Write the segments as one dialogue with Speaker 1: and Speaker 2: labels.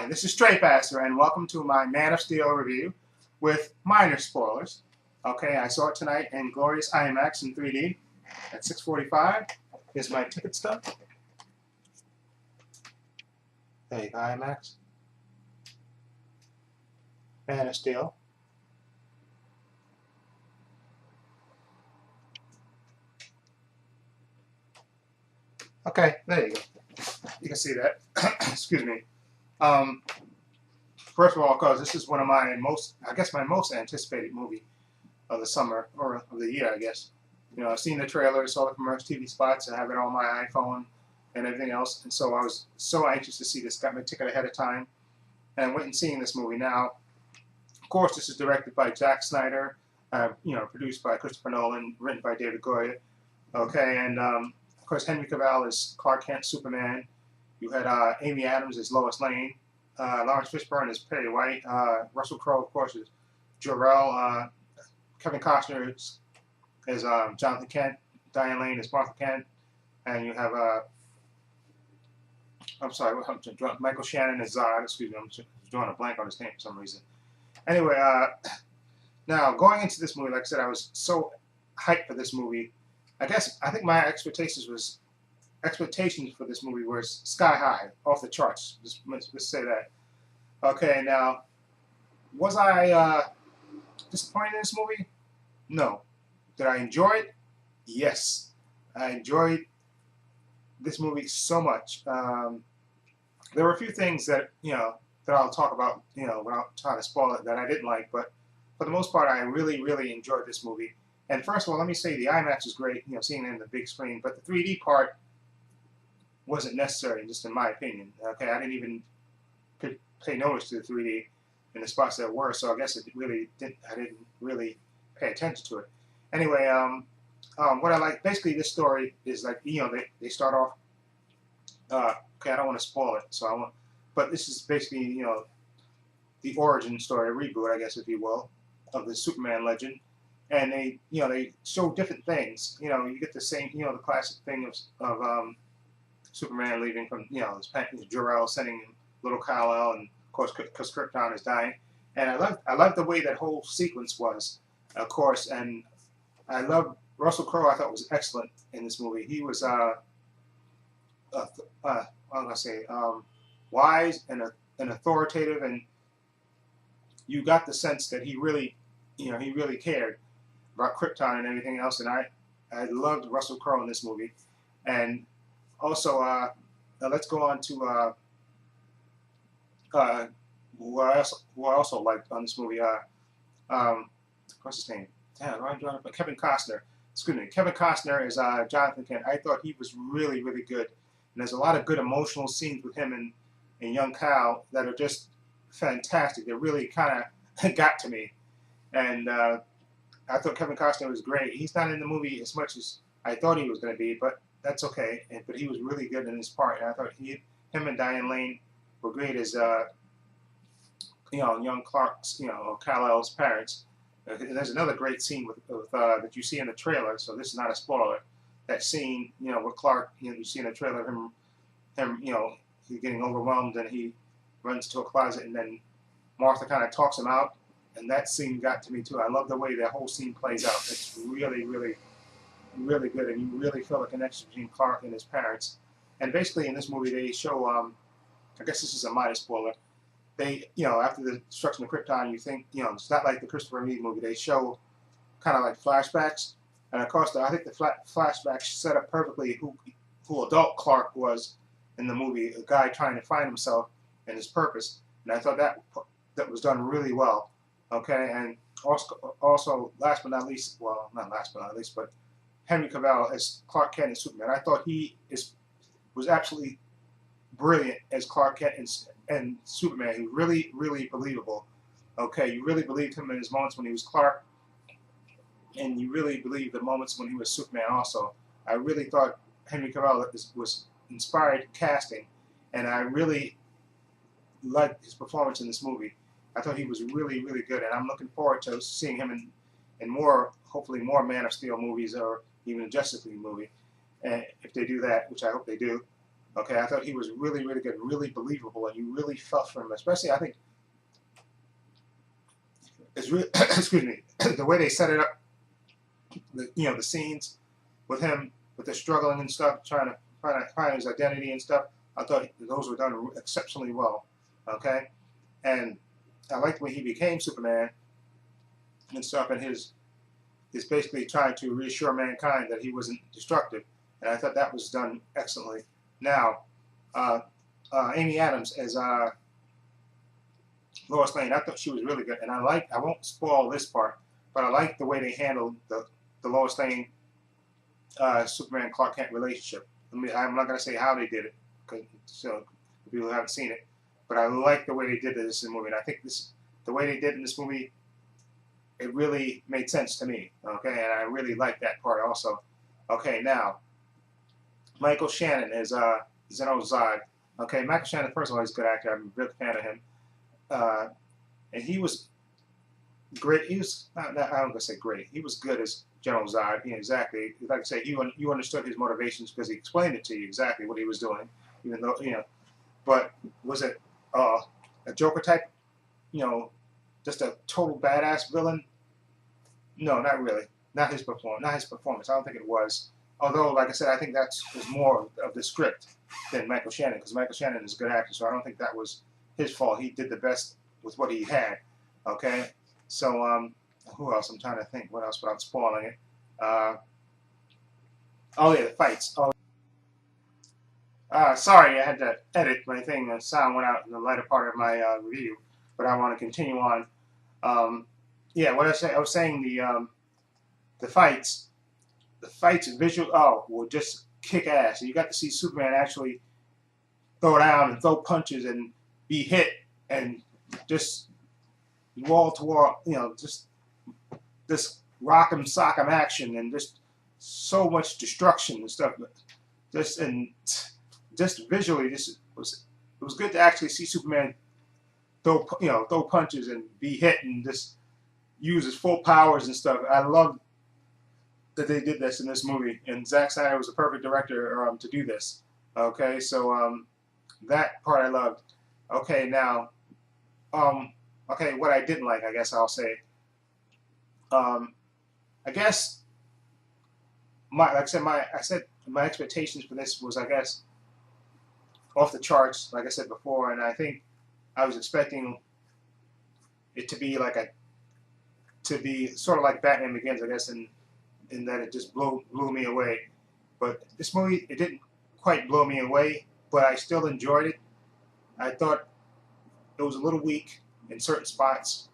Speaker 1: this is Stray Pastor, and welcome to my Man of Steel review with minor spoilers. Okay, I saw it tonight in glorious IMAX in 3D at 6:45. Here's my ticket stub. There you go, IMAX. Man of Steel. Okay, there you go. You can see that. Excuse me. First of all, because this is one of my most anticipated movie of the summer, or of the year, I guess. You know, I've seen the trailer, saw the commercial TV spots, I have it on my iPhone and everything else, and so I was so anxious to see this. Got my ticket ahead of time, and went and seen this movie. Now, of course, this is directed by Zack Snyder, produced by Christopher Nolan, written by David Goyer. Okay, and of course, Henry Cavill is Clark Kent, Superman. You had Amy Adams as Lois Lane. Lawrence Fishburne is Perry White. Russell Crowe, of course, is Jor-El. Kevin Costner is Jonathan Kent. Diane Lane is Martha Kent. And you have, Michael Shannon is Zod. Excuse me, I'm drawing a blank on his name for some reason. Anyway, now going into this movie, like I said, I was so hyped for this movie. I think my expectations for this movie were sky high, off the charts. Let's say that. Okay, now, was I disappointed in this movie? No. Did I enjoy it? Yes. I enjoyed this movie so much. There were a few things that I'll talk about, without trying to spoil it, that I didn't like, but for the most part, I really, really enjoyed this movie. And first of all, let me say the IMAX was great, seeing it in the big screen, but the 3D part wasn't necessary, just in my opinion. Okay, I didn't even pay notice to the 3D in the spots that were, so I guess I didn't really pay attention to it. Anyway, what I like, basically this story is like, they start off, okay, I don't want to spoil it, but this is basically, the origin story, a reboot, I guess, if you will, of the Superman legend. And they show different things. You get the same, the classic thing of Superman leaving from, his Jor-El sending little Kal-El, and of course, because Krypton is dying. And I love the way that whole sequence was, of course. And I love Russell Crowe. I thought was excellent in this movie. He was wise and authoritative, and you got the sense that he really cared about Krypton and everything else. And I loved Russell Crowe in this movie. And also, let's go on to who I also liked on this movie. What's his name? Kevin Costner. Excuse me. Kevin Costner is Jonathan Kent. I thought he was really, really good. And there's a lot of good emotional scenes with him and young Kal that are just fantastic. They really kind of got to me. And I thought Kevin Costner was great. He's not in the movie as much as I thought he was going to be, but that's okay. But he was really good in his part. And I thought him and Diane Lane were great as young Clark's, Kal-El's parents. There's another great scene with that you see in the trailer. So this is not a spoiler. That scene, with Clark, you see in the trailer him, he's getting overwhelmed and he runs to a closet, and then Martha kind of talks him out. And that scene got to me too. I love the way that whole scene plays out. It's really, really, really good, and you really feel a connection between Clark and his parents. And basically, in this movie, they show. I guess this is a minor spoiler. They, after the destruction of Krypton, you think, it's not like the Christopher Reeve movie. They show kind of like flashbacks, and of course, I think the flashbacks set up perfectly who adult Clark was in the movie, a guy trying to find himself and his purpose. And I thought that was done really well. Okay, and also, last but not least, well, not last but not least, but Henry Cavill as Clark Kent and Superman. I thought he was absolutely brilliant as Clark Kent and Superman. He was really, really believable. Okay, you really believed him in his moments when he was Clark, and you really believed the moments when he was Superman also. I really thought Henry Cavill was inspired casting, and I really liked his performance in this movie. I thought he was really, really good, and I'm looking forward to seeing him in more, hopefully more Man of Steel movies, or even a Justice League movie, and if they do that, which I hope they do. Okay, I thought he was really, really good, really believable, and you really felt for him. Especially, I think, it's really, excuse me, the way they set it up. The scenes with him, with the struggling and stuff, trying to find his identity and stuff. I thought those were done exceptionally well. Okay, and I liked when he became Superman and stuff, and his basically trying to reassure mankind that he wasn't destructive, and I thought that was done excellently. Now, Amy Adams as Lois Lane, I thought she was really good, and I won't spoil this part, but I like the way they handled the Lois Lane Superman Clark Kent relationship. I'm not going to say how they did it, because people haven't seen it, but I like the way they did this in the movie, and I think the way they did in this movie, it really made sense to me. Okay, and I really like that part also. Okay, now Michael Shannon is Zeno Zod. Okay, Michael Shannon, first of all, he's a good actor. I'm a big fan of him, and he was great. He was I'm going to say great. He was good as General Zod. Exactly. Like I say, you understood his motivations because he explained it to you exactly what he was doing, even though But was it a Joker type? Just a total badass villain? No, not really. Not his performance. I don't think it was. Although, like I said, I think that was more of the script than Michael Shannon, because Michael Shannon is a good actor, so I don't think that was his fault. He did the best with what he had. Okay, so who else? I'm trying to think what else without spoiling it. Oh yeah, the fights. Oh, sorry, I had to edit my thing. The sound went out in the latter part of my review, but I want to continue on. Yeah, what I was saying the fights, visual will just kick ass. And you got to see Superman actually throw down and throw punches and be hit and just wall to wall, just this rock 'em sock 'em action and just so much destruction and stuff. Just visually, it was good to actually see Superman throw punches and be hit and just use his full powers and stuff. I love that they did this in this movie, and Zack Snyder was a perfect director to do this. Okay, so that part I loved. Okay, now, okay, what I didn't like, I guess I'll say. I guess like I said, my expectations for this was, I guess, off the charts, like I said before, and I think I was expecting it to be sort of like Batman Begins, I guess, in that it just blew me away. But this movie, it didn't quite blow me away, but I still enjoyed it. I thought it was a little weak in certain spots,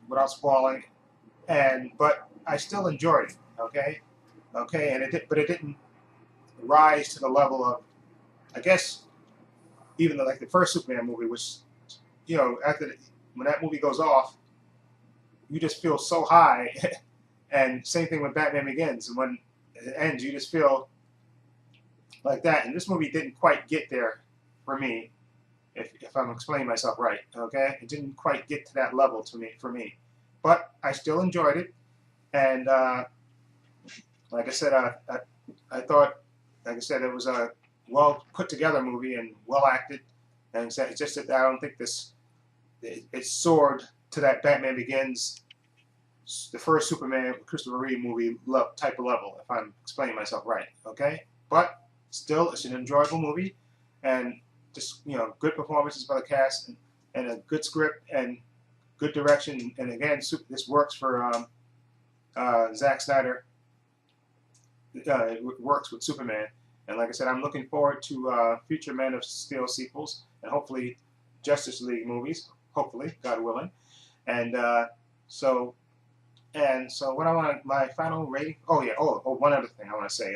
Speaker 1: without spoiling, but I still enjoyed it. Okay, but it didn't rise to the level of, I guess, even like the first Superman movie, which when that movie goes off, you just feel so high. And same thing with Batman Begins, and when it ends, you just feel like that. And this movie didn't quite get there for me, if I'm explaining myself right. Okay, it didn't quite get to that level for me, but I still enjoyed it. And like I said, I thought, like I said, it was a well put together movie and well acted. And it's just that I don't think it soared to that Batman Begins, the first Superman Christopher Reeve movie type of level, if I'm explaining myself right. Okay, but still, it's an enjoyable movie, and just good performances by the cast, and a good script and good direction. And again, this works for Zack Snyder. It works with Superman, and like I said, I'm looking forward to future Man of Steel sequels, and hopefully Justice League movies, hopefully, God willing. And so what I want my final rating. Oh yeah. Oh, one other thing I want to say.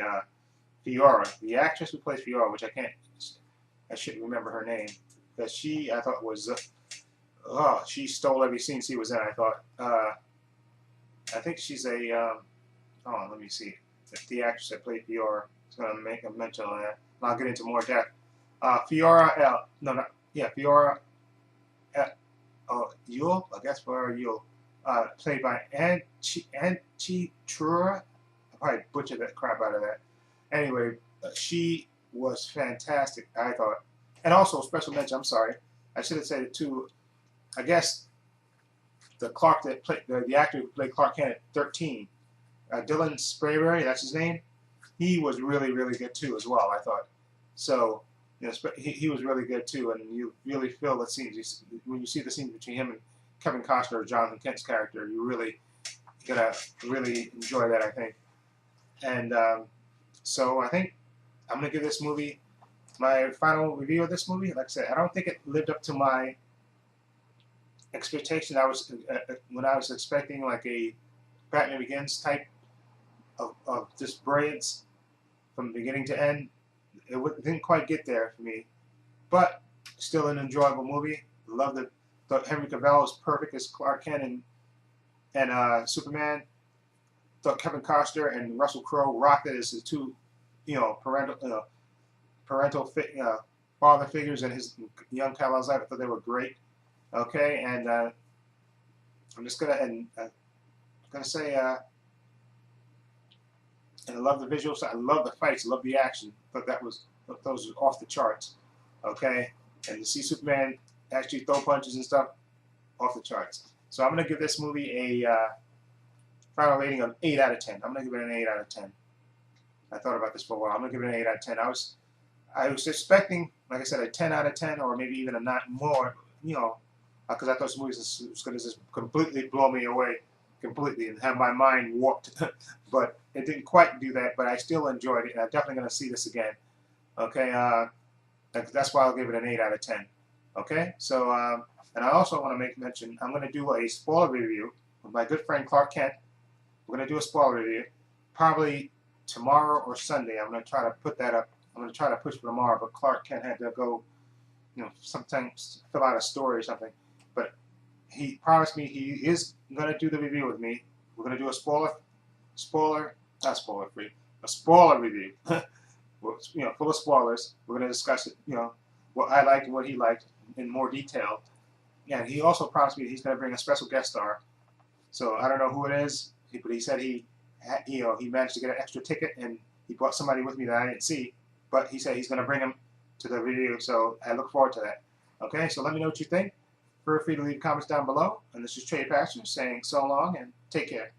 Speaker 1: Fiora, the actress who plays Fiora, which I shouldn't remember her name, because I thought was she stole every scene she was in. I thought. I think she's a. Let me see. The actress that played Fiora is going to make a mention on that. And I'll get into more depth. Fiora. Fiora. Yule. I guess Fiora Yule. Played by Anchi Trura. I probably butchered that crap out of that. Anyway, she was fantastic, I thought. And also, special mention, I'm sorry, I should have said it too. I guess the Clark that played, the actor who played Clark Kent at 13, Dylan Sprayberry, that's his name. He was really, really good too, as well, I thought. So, you know, he was really good too, and you really feel the scenes. When you see the scenes between him and Kevin Costner, Jonathan Kent's character, you really gonna really enjoy that, I think. And so I think I'm gonna give this movie my final review of this movie. Like I said, I don't think it lived up to my expectation. I was when I was expecting like a Batman Begins type of just brilliance from beginning to end. It didn't quite get there for me, but still an enjoyable movie. Love the Henry Cavill is perfect as Clark Kent and Superman. Thought Kevin Costner and Russell Crowe rocked it as the two, you know, parental father figures in his young Kal-El's life. I thought they were great. Okay, and I'm just gonna say, and I love the visuals. I love the fights. I love the action. Thought those were off the charts. Okay, and to see Superman actually throw punches and stuff, off the charts. So I'm gonna give this movie a final rating of 8 out of 10. I'm gonna give it an 8 out of 10. I thought about this for a while. I'm gonna give it an 8 out of 10. I was expecting, like I said, a 10 out of 10, or maybe even a 9 more. You know, because I thought this movie was going to just completely blow me away, completely, and have my mind warped. But it didn't quite do that. But I still enjoyed it, and I'm definitely going to see this again. Okay, that's why I'll give it an 8 out of 10. Okay, so and I also want to make mention, I'm going to do a spoiler review with my good friend Clark Kent. We're going to do a spoiler review, probably tomorrow or Sunday. I'm going to try to put that up. I'm going to try to push for tomorrow, but Clark Kent had to go, you know, sometimes fill out a story or something. But he promised me he is going to do the review with me. We're going to do a spoiler review. You know, full of spoilers. We're going to discuss it, you know, what I liked and what he liked in more detail. And he also promised me he's going to bring a special guest star. So I don't know who it is, but he said he managed to get an extra ticket and he brought somebody with me that I didn't see. But he said he's going to bring him to the review, so I look forward to that. Okay, so let me know what you think. Feel free to leave comments down below. And this is Trey Passion saying so long and take care.